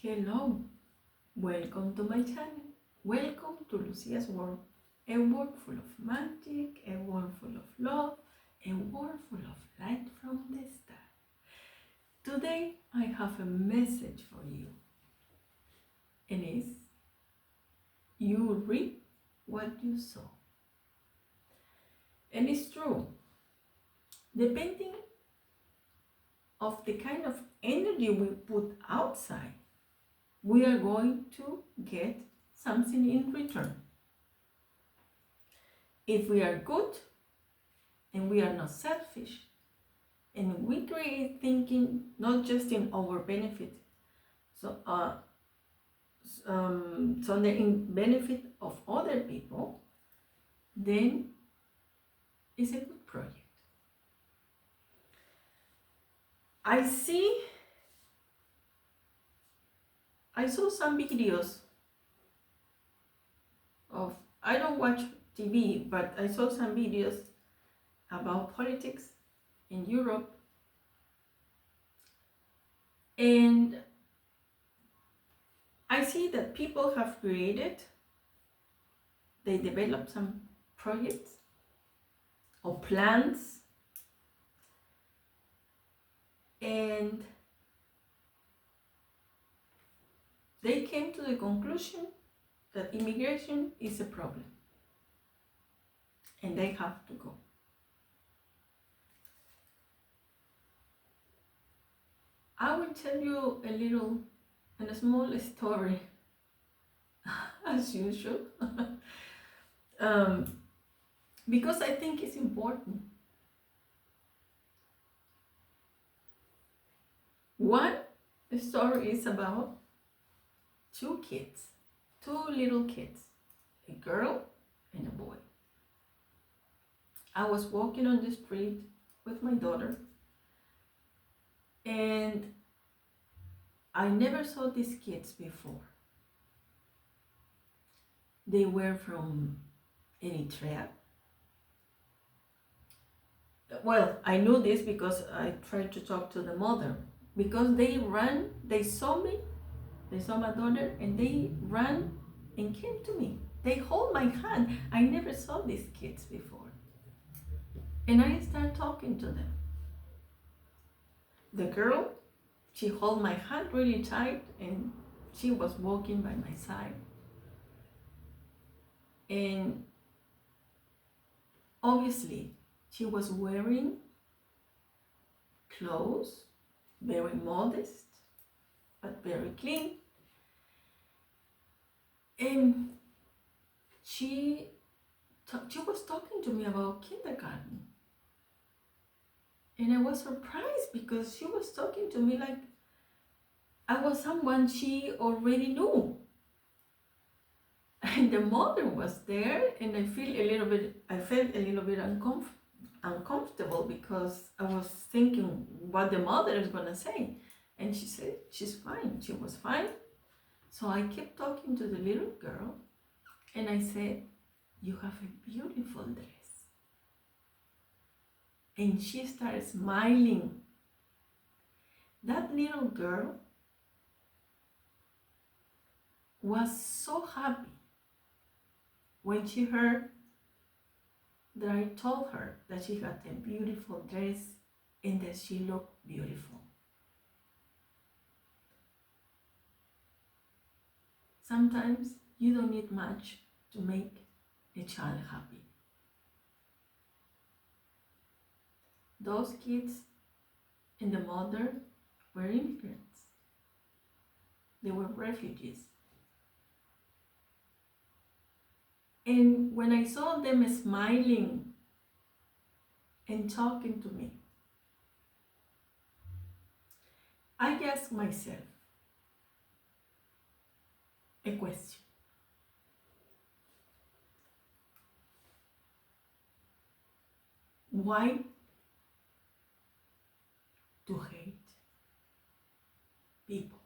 Hello, welcome to my channel. Welcome to Lucia's world. A world full of magic, a world full of love, a world full of light from the star. Today I have a message for you. And it's you reap what you sow. And it's true. Depending of the kind of energy we put outside, we are going to get something in return. If we are good and we are not selfish, and we create thinking not just in our benefit, so in benefit of other people, then it's a good project. I saw some videos of, I don't watch TV, but I saw some videos about politics in Europe, and I see that people have they develop some projects or plans, and they came to the conclusion that immigration is a problem and they have to go. I will tell you a small story, as usual, because I think it's important. One story is about two little kids, a girl and a boy. I was walking on the street with my daughter, and I never saw these kids before. They were from Eritrea. Well, I knew this because I tried to talk to the mother, because they saw me, they saw my daughter, and they ran and came to me. They hold my hand. I never saw these kids before. And I started talking to them. The girl, she held my hand really tight, and she was walking by my side. And obviously, she was wearing clothes, very modest, but very clean. And she was talking to me about kindergarten. And I was surprised because she was talking to me like I was someone she already knew. And the mother was there, and I felt a little bit uncomfortable because I was thinking what the mother is gonna say. And she said she's fine. She was fine. So I kept talking to the little girl, and I said, "You have a beautiful dress." And she started smiling. That little girl was so happy when she heard that I told her that she had a beautiful dress and that she looked beautiful. Sometimes you don't need much to make a child happy. Those kids and the mother were immigrants. They were refugees. And when I saw them smiling and talking to me, I asked myself a question. Why to hate people?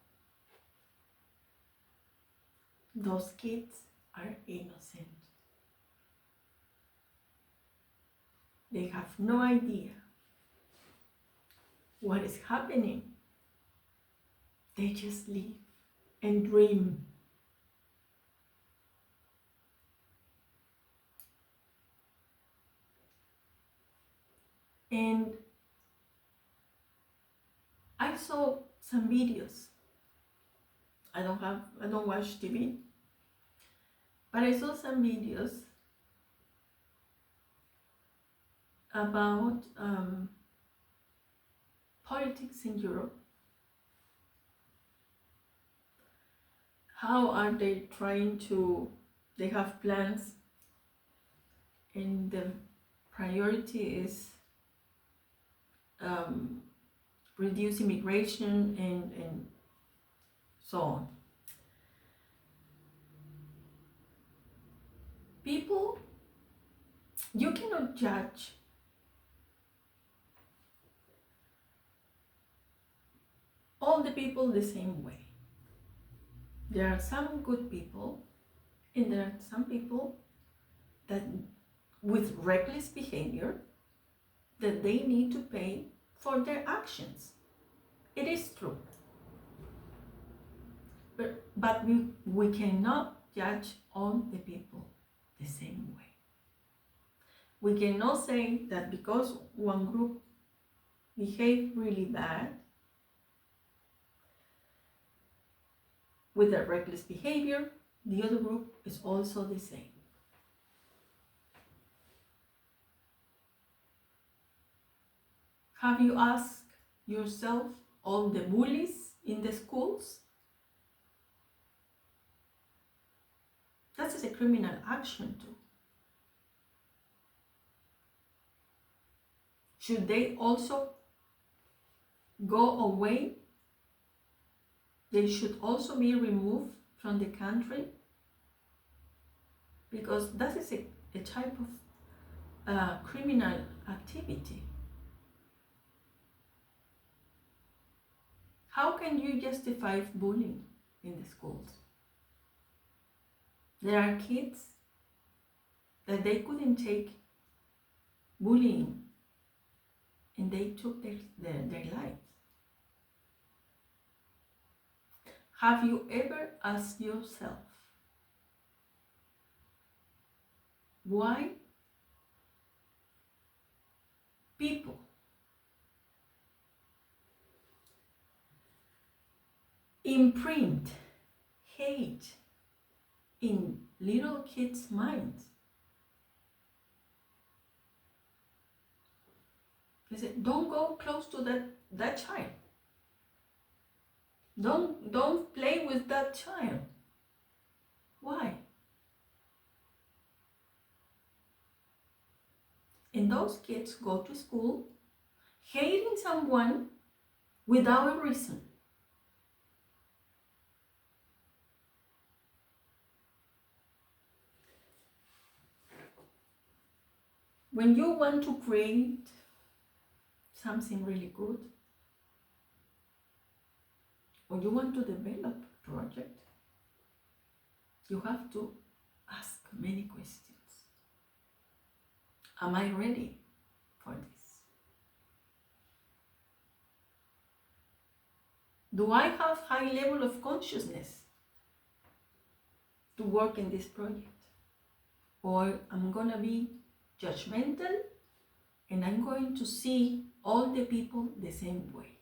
Those kids are innocent. They have no idea what is happening. They just live and dream. And I saw some videos. I don't watch TV, but I saw some videos about politics in Europe. How are they trying to, they have plans, and the priority is reduce immigration and so on. People, you cannot judge all the people the same way. There are some good people, and there are some people that with reckless behavior that they need to pay for their actions. It is true. But we cannot judge all the people the same way. We cannot say that because one group behaved really bad with a reckless behavior, the other group is also the same. Have you asked yourself all the bullies in the schools? That is a criminal action too. Should they also go away? They should also be removed from the country, because that is a type of criminal activity. How can you justify bullying in the schools? There are kids that they couldn't take bullying and they took their lives. Have you ever asked yourself why people imprint hate in little kids' minds? They say, don't go close to that child. Don't play with that child. Why? And those kids go to school hating someone without a reason. When you want to create something really good, or you want to develop a project, you have to ask many questions. Am I ready for this? Do I have high level of consciousness to work in this project? Or I'm gonna be judgmental and I'm going to see all the people the same way?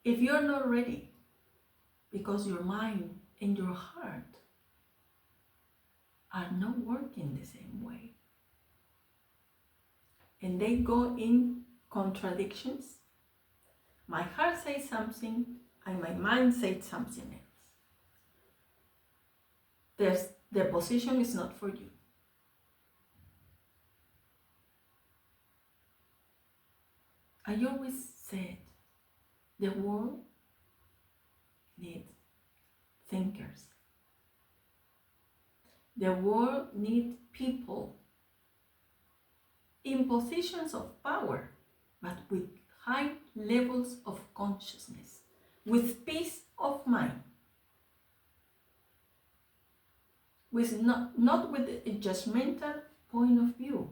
If you're not ready, because your mind and your heart are not working the same way, and they go in contradictions, my heart says something and my mind says something else, the position is not for you. I always said the world needs thinkers. The world needs people in positions of power, but with high levels of consciousness, with peace of mind, with not with a judgmental point of view.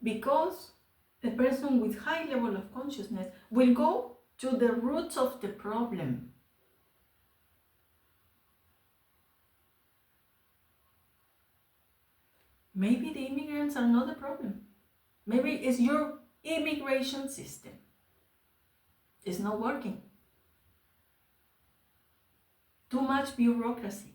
Because a person with high level of consciousness will go to the roots of the problem. Maybe the immigrants are not the problem. Maybe it's your immigration system. It's not working. Too much bureaucracy.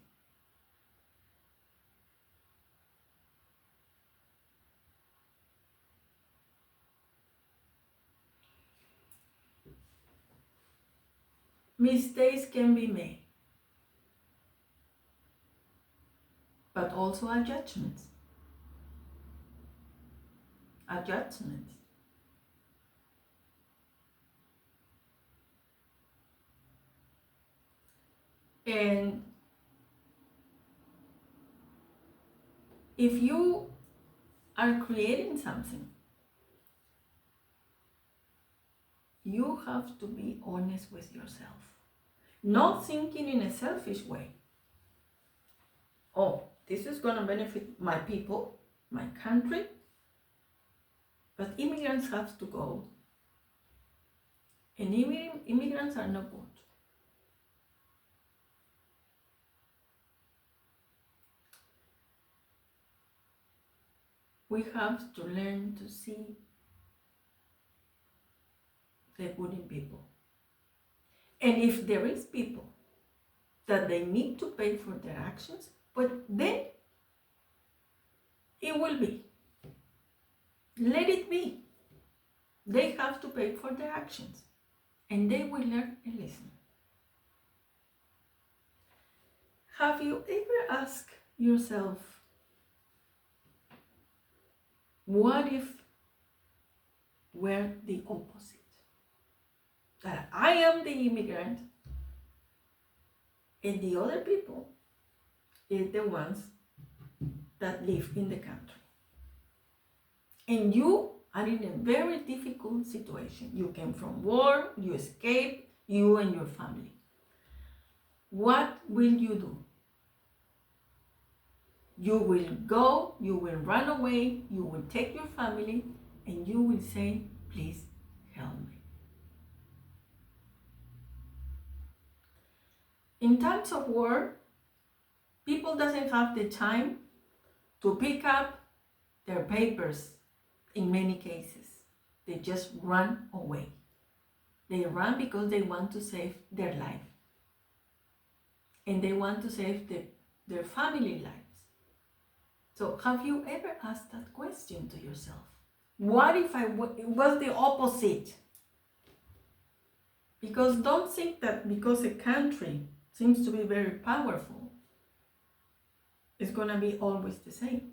Mistakes can be made, but also adjustments. Adjustments. And if you are creating something, you have to be honest with yourself. Not thinking in a selfish way. Oh, this is going to benefit my people, my country, but immigrants have to go. And immigrants are not good. We have to learn to see the good in people. And if there is people that they need to pay for their actions, but then it will be. Let it be. They have to pay for their actions, and they will learn a lesson. Have you ever asked yourself, what if we're the opposite? That I am the immigrant, and the other people is the ones that live in the country. And you are in a very difficult situation. You came from war, you escaped, you and your family. What will you do? You will go, you will run away, you will take your family, and you will say, please help me. In times of war, people doesn't have the time to pick up their papers in many cases. They just run away. They run because they want to save their life. And they want to save their family lives. So have you ever asked that question to yourself? What if it was the opposite? Because don't think that because a country seems to be very powerful, it's going to be always the same.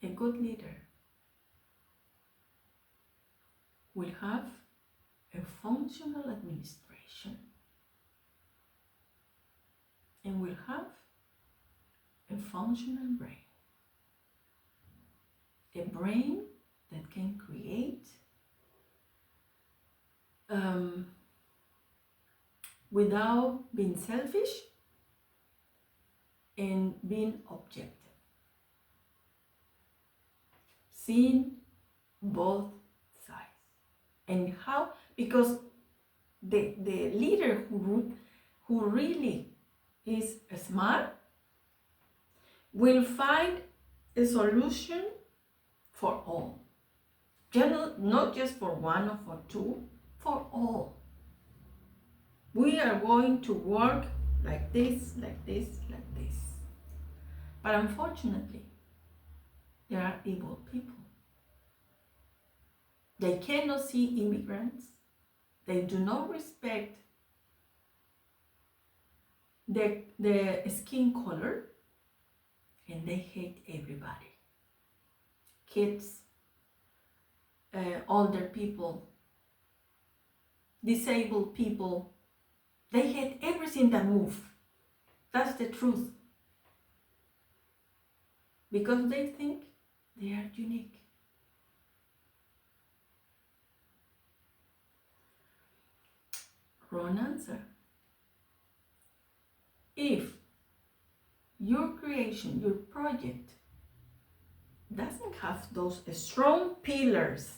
A good leader will have a functional administration and will have a functional brain. A brain that can create without being selfish and being objective. Seeing both sides. And how? Because the leader who really is smart will find a solution for all. Not just for one or for two, for all. We are going to work like this, like this, like this. But unfortunately, there are evil people. They cannot see immigrants. They do not respect the skin color, and they hate everybody. Kids, older people, disabled people. They hate everything that moves. That's the truth. Because they think they are unique. Wrong answer. If your creation, your project, doesn't have those strong pillars,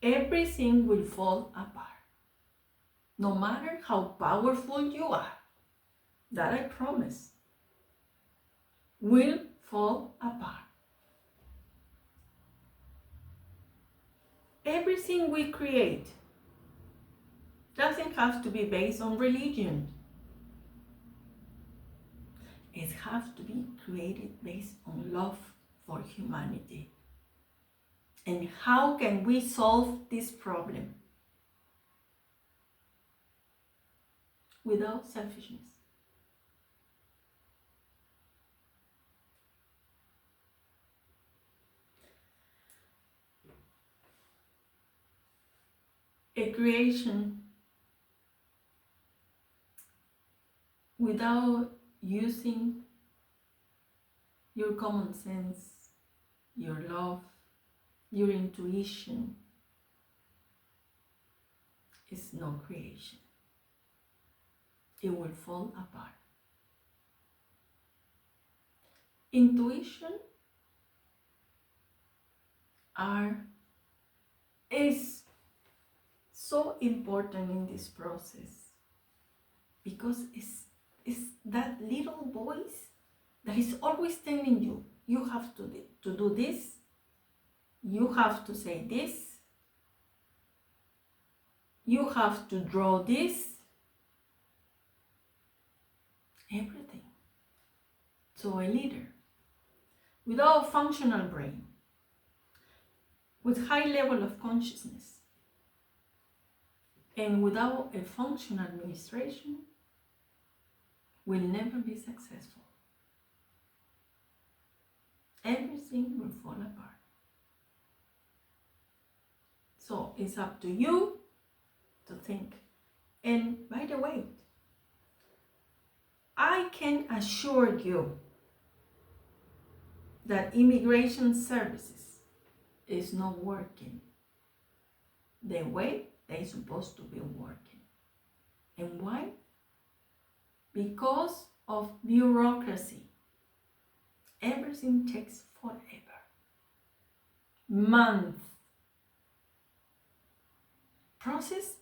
everything will fall apart. No matter how powerful you are, that I promise, will fall apart. Everything we create doesn't have to be based on religion. It has to be created based on love for humanity. And how can we solve this problem? Without selfishness. A creation without using your common sense, your love, your intuition is no creation. It will fall apart. Intuition is so important in this process because it's that little voice that is always telling you, you have to do this, you have to say this, you have to draw this, everything. So a leader without a functional brain, with high level of consciousness, and without a functional administration, will never be successful. Everything will fall apart. So it's up to you to think. And by the way, I can assure you that immigration services is not working the way they're supposed to be working. And why? Because of bureaucracy. Everything takes forever. Months. Process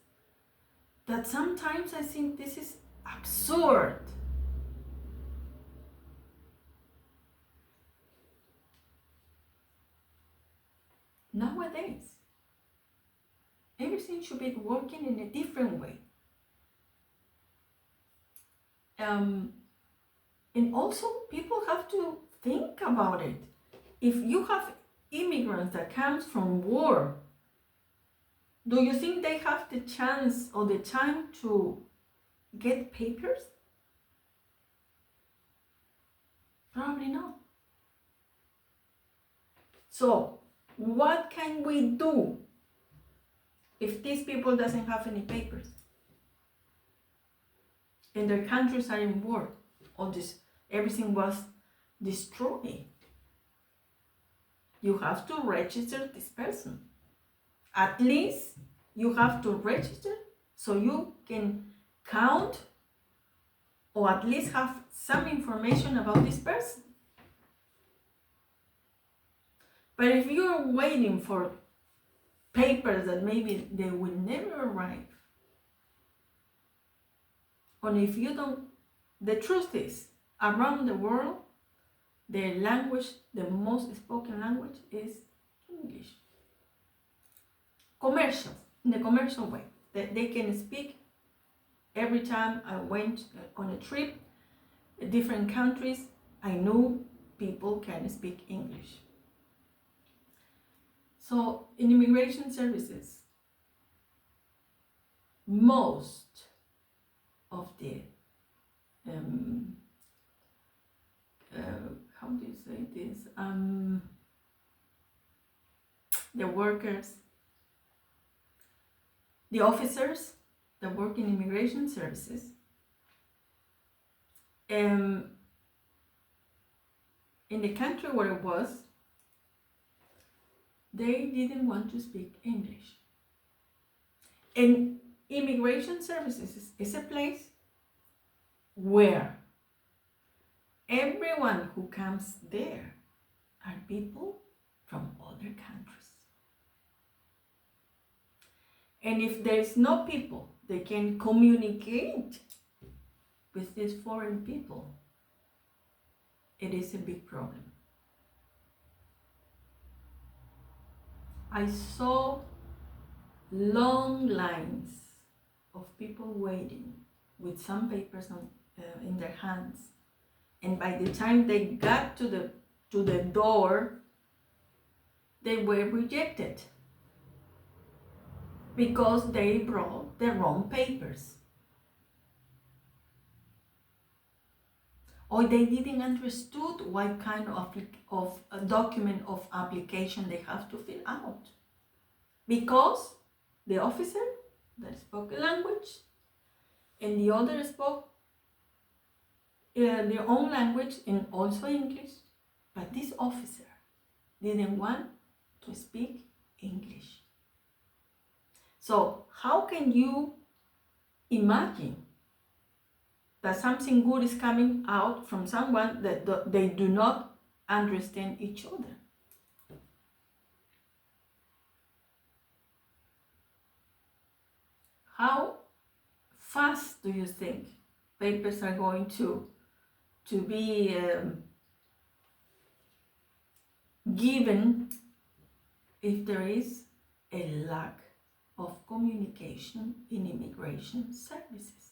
that sometimes I think this is absurd. Nowadays, everything should be working in a different way. And also, people have to think about it. If you have immigrants that comes from war, do you think they have the chance or the time to get papers? Probably not. So, what can we do if these people doesn't have any papers and their countries are in war? All this, everything was destroyed. You have to register this person. At least you have to register so you can count or at least have some information about this person. But if you're waiting for papers that maybe they will never arrive, or if you don't, the truth is, around the world, the language, the most spoken language is English. Commercial, in a commercial way. They can speak. Every time I went on a trip, different countries, I knew people can speak English. So in immigration services, most of the how do you say this? The workers, the officers that work in immigration services, in the country where it was, they didn't want to speak English. And immigration services is a place where everyone who comes there are people from other countries. And if there is no people they can communicate with these foreign people, it is a big problem. I saw long lines of people waiting with some papers in their hands, and by the time they got to the door, they were rejected because they brought the wrong papers, or they didn't understood what kind of a document of application they have to fill out, because the officer that spoke a language and the other spoke their own language and also English, but this officer didn't want to speak English. So how can you imagine that something good is coming out from someone that they do not understand each other? How fast do you think papers are going to be given if there is a lack of communication in immigration services?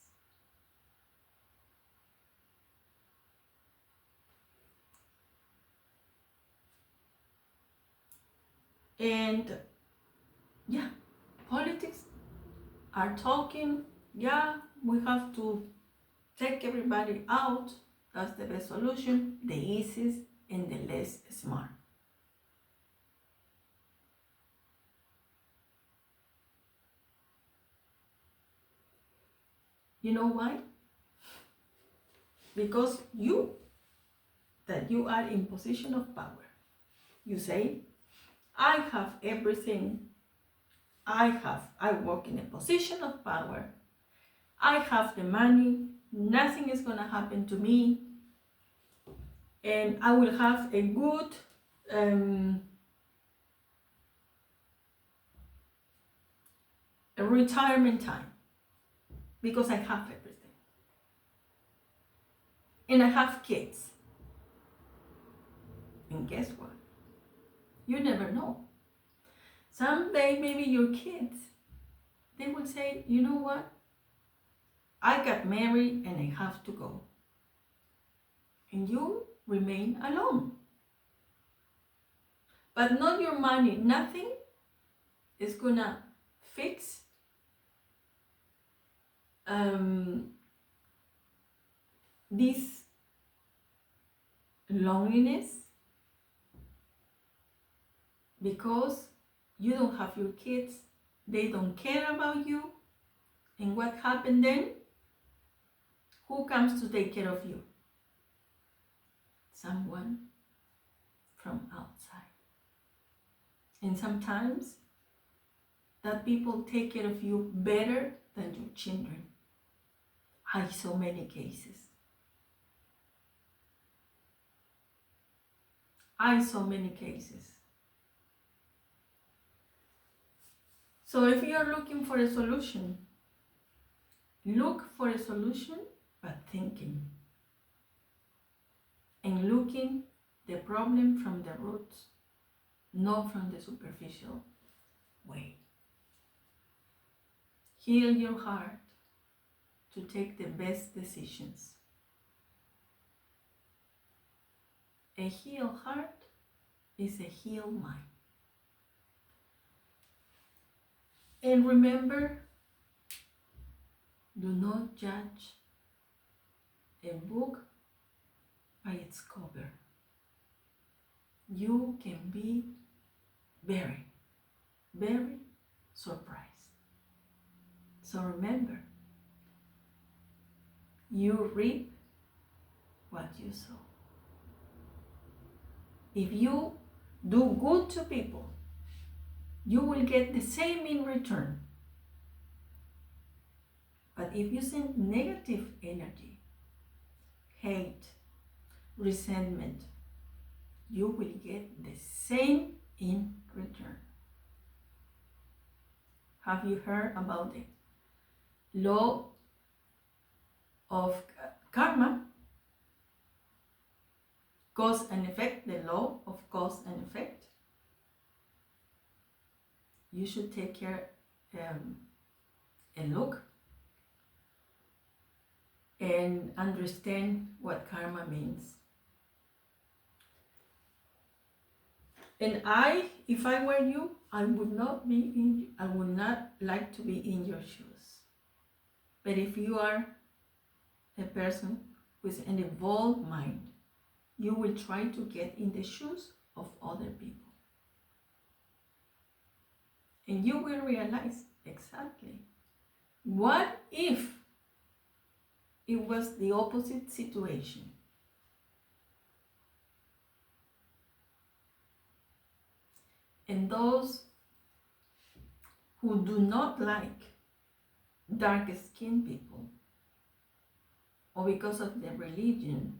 And yeah, politics are talking, yeah, we have to take everybody out. That's the best solution, the easiest and the less smart. You know why? Because you are in position of power. You say, I have everything. I work in a position of power. I have the money. Nothing is going to happen to me. And I will have a good a retirement time because I have everything. And I have kids. And guess what? You never know. Someday, maybe your kids, they will say, you know what? I got married and I have to go. And you remain alone. But not your money. Nothing is gonna fix this loneliness, because you don't have your kids, they don't care about you, and what happened then? Who comes to take care of you? Someone from outside. And sometimes that people take care of you better than your children. I saw many cases. I saw many cases. So if you are looking for a solution, look for a solution, but thinking. And looking the problem from the roots, not from the superficial way. Heal your heart to take the best decisions. A healed heart is a healed mind. And remember, do not judge a book by its cover. You can be very, very surprised. So remember, you reap what you sow. If you do good to people, you will get the same in return. But if you send negative energy, hate, resentment, you will get the same in return. Have you heard about the law of karma? Cause and effect, the law of cause and effect. You should take care and look and understand what karma means. And if I were you, I would not like to be in your shoes. But if you are a person with an evolved mind, you will try to get in the shoes of other people. And you will realize exactly, what if it was the opposite situation? And those who do not like dark-skinned people, or because of their religion,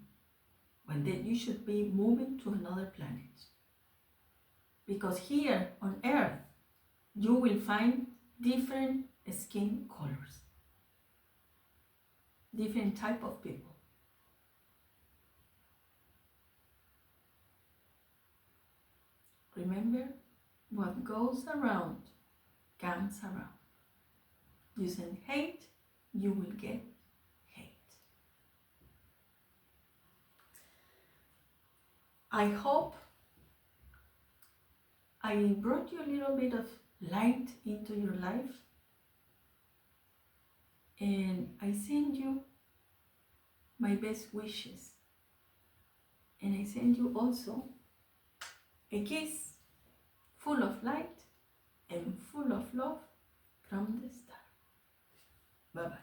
well, then you should be moving to another planet. Because here on Earth, you will find different skin colors, different type of people. Remember, what goes around comes around. You send hate, you will get hate. I hope I brought you a little bit of light into your life, and I send you my best wishes, and I send you also a kiss full of light and full of love from the star. Bye-bye.